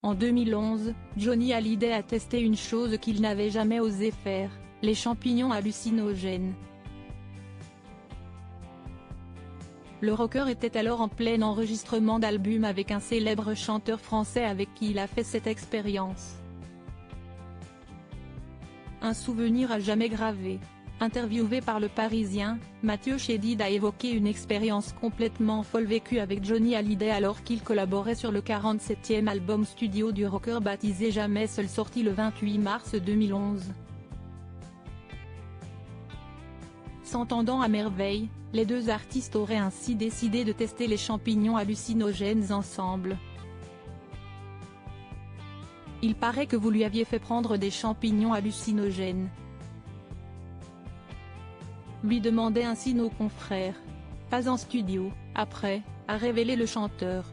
En 2011, Johnny Hallyday a testé une chose qu'il n'avait jamais osé faire, les champignons hallucinogènes. Le rocker était alors en plein enregistrement d'album avec un célèbre chanteur français avec qui il a fait cette expérience. Un souvenir à jamais gravé. Interviewé par Le Parisien, Mathieu Chédid a évoqué une expérience complètement folle vécue avec Johnny Hallyday alors qu'il collaborait sur le 47e album studio du rocker baptisé Jamais Seul sorti le 28 mars 2011. S'entendant à merveille, les deux artistes auraient ainsi décidé de tester les champignons hallucinogènes ensemble. Il paraît que vous lui aviez fait prendre des champignons hallucinogènes. Lui demandaient ainsi nos confrères. Pas en studio, après, a révélé le chanteur.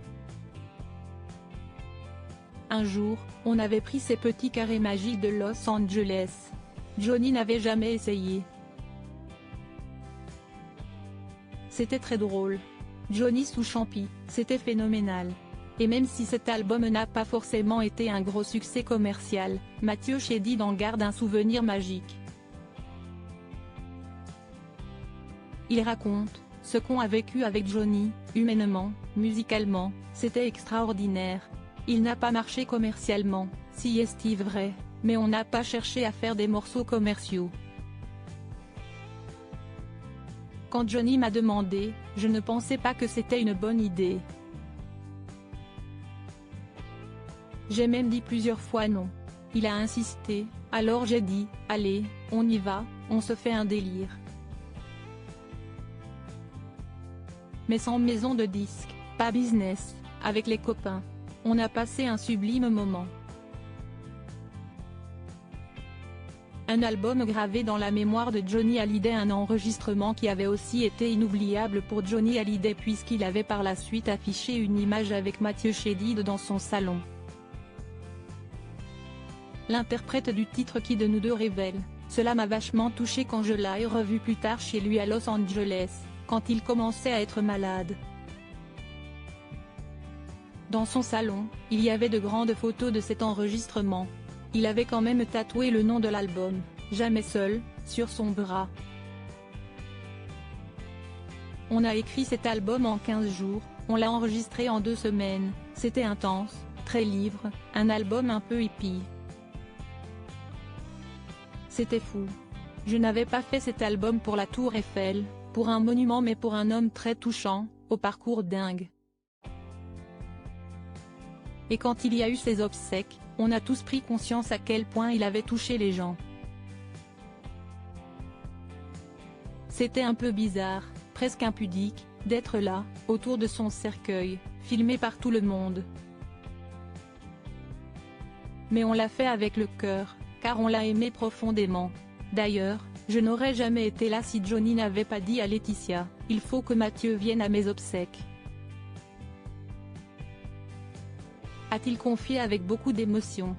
Un jour, on avait pris ces petits carrés magiques de Los Angeles. Johnny n'avait jamais essayé. C'était très drôle. Johnny sous champi, c'était phénoménal. Et même si cet album n'a pas forcément été un gros succès commercial, Mathieu Chédid en garde un souvenir magique. Il raconte, ce qu'on a vécu avec Johnny, humainement, musicalement, c'était extraordinaire. Il n'a pas marché commercialement, si est-il vrai, mais on n'a pas cherché à faire des morceaux commerciaux. Quand Johnny m'a demandé, je ne pensais pas que c'était une bonne idée. J'ai même dit plusieurs fois non. Il a insisté, alors j'ai dit, allez, on y va, on se fait un délire. Mais sans maison de disques, pas business, avec les copains. On a passé un sublime moment. Un album gravé dans la mémoire de Johnny Hallyday, un enregistrement qui avait aussi été inoubliable pour Johnny Hallyday puisqu'il avait par la suite affiché une image avec Mathieu Chédid dans son salon. L'interprète du titre Qui de nous deux révèle, cela m'a vachement touché quand je l'ai revu plus tard chez lui à Los Angeles, quand il commençait à être malade. Dans son salon, il y avait de grandes photos de cet enregistrement. Il avait quand même tatoué le nom de l'album, Jamais Seul, sur son bras. On a écrit cet album en 15 jours, on l'a enregistré en 2 semaines, c'était intense, très livre, un album un peu hippie. C'était fou. Je n'avais pas fait cet album pour la Tour Eiffel, pour un monument mais pour un homme très touchant, au parcours dingue. Et quand il y a eu ses obsèques, on a tous pris conscience à quel point il avait touché les gens. C'était un peu bizarre, presque impudique, d'être là, autour de son cercueil, filmé par tout le monde. Mais on l'a fait avec le cœur, car on l'a aimé profondément. D'ailleurs, je n'aurais jamais été là si Johnny n'avait pas dit à Laetitia, il faut que Mathieu vienne à mes obsèques. A-t-il confié avec beaucoup d'émotion.